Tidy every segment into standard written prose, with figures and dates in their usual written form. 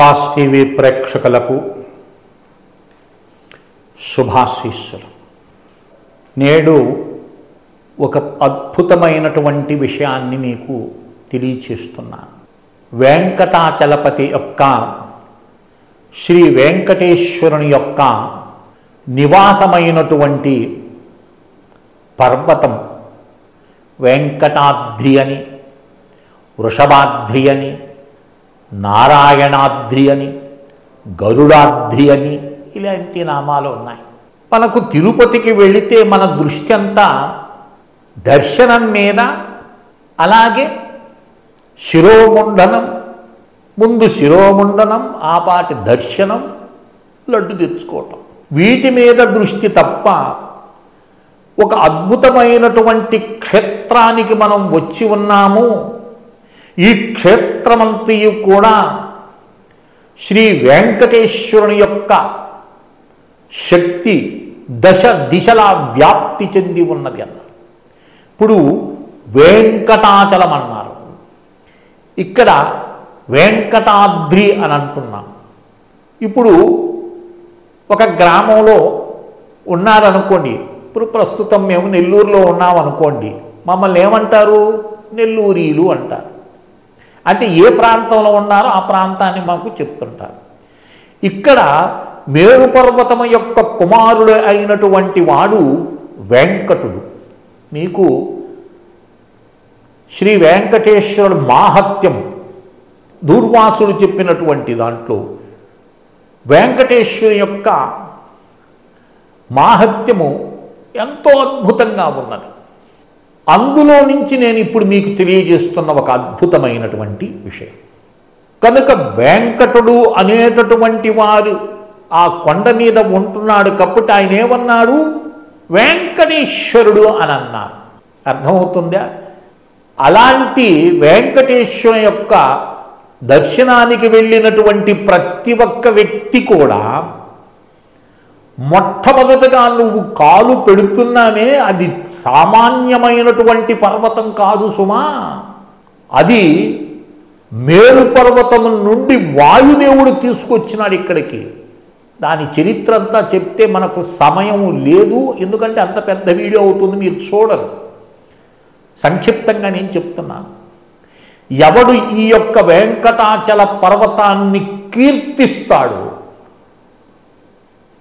Sauce TV ప్రేక్షకులకు శుభాశీస్సులు. నేడు ఒక అద్భుతమైనటువంటి విషయాన్ని మీకు తెలియచేస్తున్నాను. వెంకటాచలపతి యొక్క శ్రీ వెంకటేశ్వరుని యొక్క నివాసమైనటువంటి పర్వతం వెంకటాద్రి అని, వృషభాద్రి అని, నారాయణాద్రి అని, గరుడాద్రి అని ఇలాంటి నామాలు ఉన్నాయి. మనకు తిరుపతికి వెళితే మన దృష్టి అంతా దర్శనం మీద, అలాగే శిరోముండనం, ముందు శిరోముండనం, ఆపాటి దర్శనం, లడ్డు తెచ్చుకోవటం, వీటి మీద దృష్టి తప్ప ఒక అద్భుతమైనటువంటి క్షేత్రానికి మనం వచ్చి ఉన్నాము. ఈ క్షేత్రమంతయు కూడా శ్రీ వెంకటేశ్వరుని యొక్క శక్తి దశ దిశలా వ్యాప్తి చెంది ఉన్నది అన్నారు. ఇప్పుడు వెంకటాచలం అన్నారు, ఇక్కడ వెంకటాద్రి అని అంటున్నాం. ఇప్పుడు ఒక గ్రామంలో ఉన్నారనుకోండి, ఇప్పుడు ప్రస్తుతం మేము నెల్లూరులో ఉన్నామనుకోండి, మమ్మల్ని ఏమంటారు? నెల్లూరీలు అంటారు. అంటే ఏ ప్రాంతంలో ఉన్నారో ఆ ప్రాంతాన్ని మాకు చెప్తుంటారు. ఇక్కడ మేరు పర్వతము యొక్క కుమారుడు అయినటువంటి వాడు వెంకటుడు. మీకు శ్రీ వెంకటేశ్వరుడు మాహత్యం దూర్వాసుడు చెప్పినటువంటి దాంట్లో వెంకటేశ్వరు యొక్క మాహత్యము ఎంతో అద్భుతంగా ఉన్నది. అందులో నుంచి నేను ఇప్పుడు మీకు తెలియజేస్తున్న ఒక అద్భుతమైనటువంటి విషయం. కనుక వెంకటుడు అనేటటువంటి వారు ఆ కొండ మీద ఉంటున్నాడు కాబట్టి ఆయన ఏమన్నాడు? వెంకటేశ్వరుడు అని అన్నారు. అర్థమవుతుందా? అలాంటి వెంకటేశ్వరుని యొక్క దర్శనానికి వెళ్ళినటువంటి ప్రతి ఒక్క వ్యక్తి కూడా మొట్టమొదటగా నువ్వు కాలు పెడుతున్నామే, అది సామాన్యమైనటువంటి పర్వతం కాదు సుమా. అది మేరు పర్వతం నుండి వాయుదేవుడు తీసుకొచ్చినాడు ఇక్కడికి. దాని చరిత్ర అంతా చెప్తే మనకు సమయం లేదు, ఎందుకంటే అంత పెద్ద వీడియో అవుతుంది, మీరు చూడరు. సంక్షిప్తంగా నేను చెప్తున్నాను. ఎవడు ఈ యొక్క వెంకటాచల పర్వతాన్ని కీర్తిస్తాడో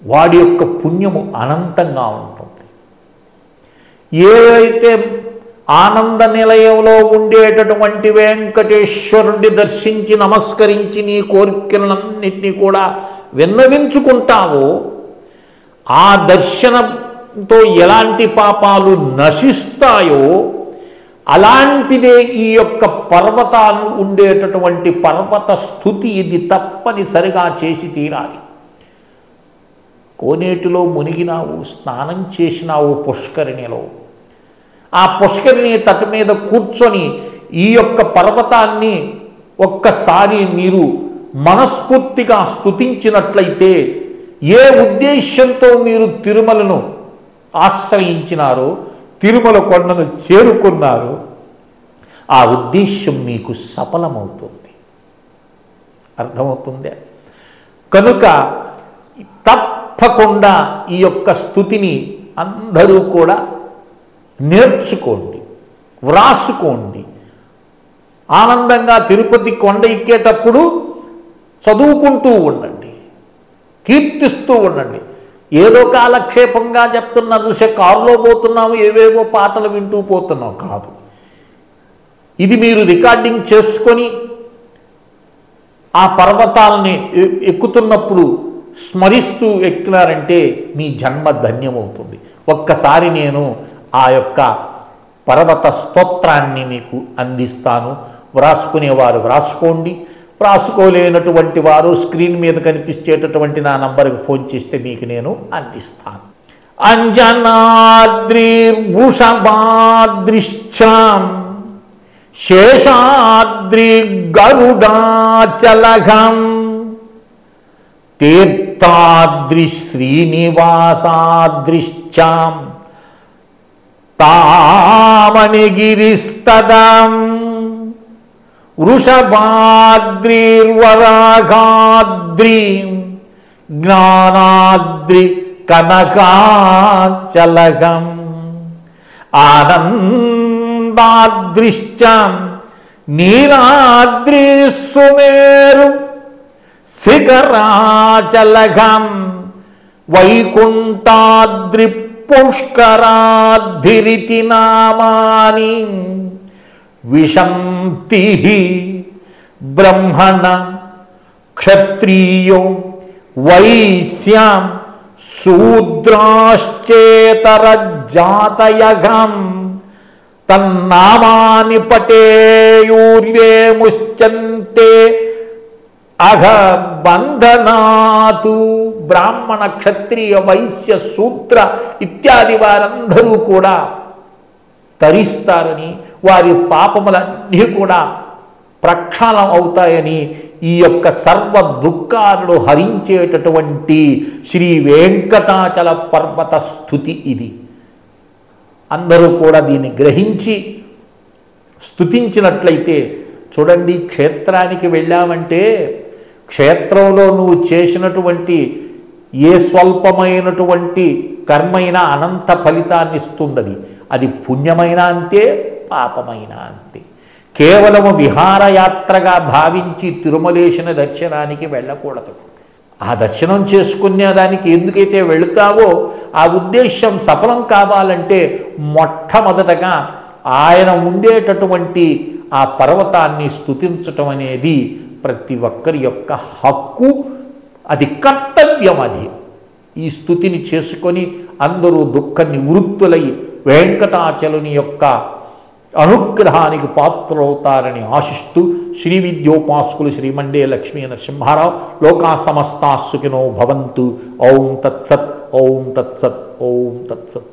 వాడి యొక్క పుణ్యము అనంతంగా ఉంటుంది. ఏదైతే ఆనంద నిలయంలో ఉండేటటువంటి వెంకటేశ్వరుడిని దర్శించి నమస్కరించి నీ కోరికలన్నింటినీ కూడా విన్నవించుకుంటావో, ఆ దర్శనంతో ఎలాంటి పాపాలు నశిస్తాయో అలాంటిదే ఈ యొక్క పర్వతాలు ఉండేటటువంటి పర్వత స్థుతి. ఇది తప్పనిసరిగా చేసి తీరాలి. కోనేటిలో మునిగినావు, స్నానం చేసినావు పుష్కరిణిలో, ఆ పుష్కరిణి తట మీద కూర్చొని ఈ యొక్క పర్వతాన్ని ఒక్కసారి మీరు మనస్ఫూర్తిగా స్తుతించినట్లయితే, ఏ ఉద్దేశ్యంతో మీరు తిరుమలను ఆశ్రయించినారో, తిరుమల కొండను చేరుకున్నారో, ఆ ఉద్దేశ్యం మీకు సఫలమవుతుంది. అర్థమవుతుందే? కనుక తప్పకుండా ఈ యొక్క స్థుతిని అందరూ కూడా నేర్చుకోండి, వ్రాసుకోండి. ఆనందంగా తిరుపతి కొండ ఎక్కేటప్పుడు చదువుకుంటూ ఉండండి, కీర్తిస్తూ ఉండండి. ఏదో కాలక్షేపంగా చెప్తున్నా చూసే, కారులో పోతున్నాము ఏవేవో పాటలు వింటూ పోతున్నాం కాదు. ఇది మీరు రికార్డింగ్ చేసుకొని ఆ పర్వతాలని ఎక్కుతున్నప్పుడు స్మరిస్తూ ఎక్కినారంటే మీ జన్మ ధన్యమవుతుంది. ఒక్కసారి నేను ఆ యొక్క పర్వత స్తోత్రాన్ని మీకు అందిస్తాను. వ్రాసుకునేవారు వ్రాసుకోండి, వ్రాసుకోలేనటువంటి వారు స్క్రీన్ మీద కనిపించేటటువంటి నా నంబర్కి ఫోన్ చేస్తే మీకు నేను అందిస్తాను. అంజనాద్రిర్వృషభాద్రిశ్చాం శేషాద్రి గరుడాచలఘం తీర్థాద్రి శ్రీనివాసాద్రిశ్చాం తామణిగిరిస్తదం వృషభాద్రిర్వరాగాద్రి జ్ఞానాద్రి కనకాచలగం ఆనందాద్రిశ్చ నీలాద్రి సుమేరు శిఖరాచలగం వైకుంఠాద్రి పుష్కరాద్రిరితి నామాని విశంతి బ్రహ్మణ క్షత్రియో వైశ్యాం శూద్రాశ్చేతరజాతయగం తన్నామాని పటేయూర్వే ముశ్చంతే అఘబంధనాతు. బ్రాహ్మణ క్షత్రియ వైశ్య శూద్ర ఇత్యాది వారందరూ కూడా తరిస్తారని, వారి పాపములన్నీ కూడా ప్రక్షాళన అవుతాయని ఈ యొక్క సర్వ దుఃఖాలను హరించేటటువంటి శ్రీ వెంకటాచల పర్వత స్తుతి ఇది. అందరూ కూడా దీన్ని గ్రహించి స్తుతించినట్లయితే, చూడండి, క్షేత్రానికి వెళ్ళామంటే క్షేత్రంలో నువ్వు చేసినటువంటి ఏ స్వల్పమైనటువంటి కర్మైనా అనంత ఫలితాన్ని ఇస్తుందని. అది పుణ్యమైనా అంతే, పాపమైనా అంతే. కేవలము విహారయాత్రగా భావించి తిరుమలేశుని దర్శనానికి వెళ్ళకూడదు. ఆ దర్శనం చేసుకునే దానికి ఎందుకైతే వెళుతావో ఆ ఉద్దేశ్యం సఫలం కావాలంటే మొట్టమొదటగా ఆయన ఉండేటటువంటి ఆ పర్వతాన్ని స్తుతించటం అనేది ప్రతి ఒక్కరి యొక్క హక్కు, అది కర్తవ్యం. అది ఈ స్తుతిని చేసుకొని అందరూ దుఃఖ నివృత్తులై వెంకటాచలుని యొక్క అనుగ్రహానికి పాత్రవుతారని ఆశిస్తూ శ్రీ విద్యోపాసకులు శ్రీ మండే లక్ష్మీ నరసింహారావు లోకా సమస్తా సుఖినో భవంతు. ఓం తత్సత్, ఓం తత్సత్, ఓం తత్సత్.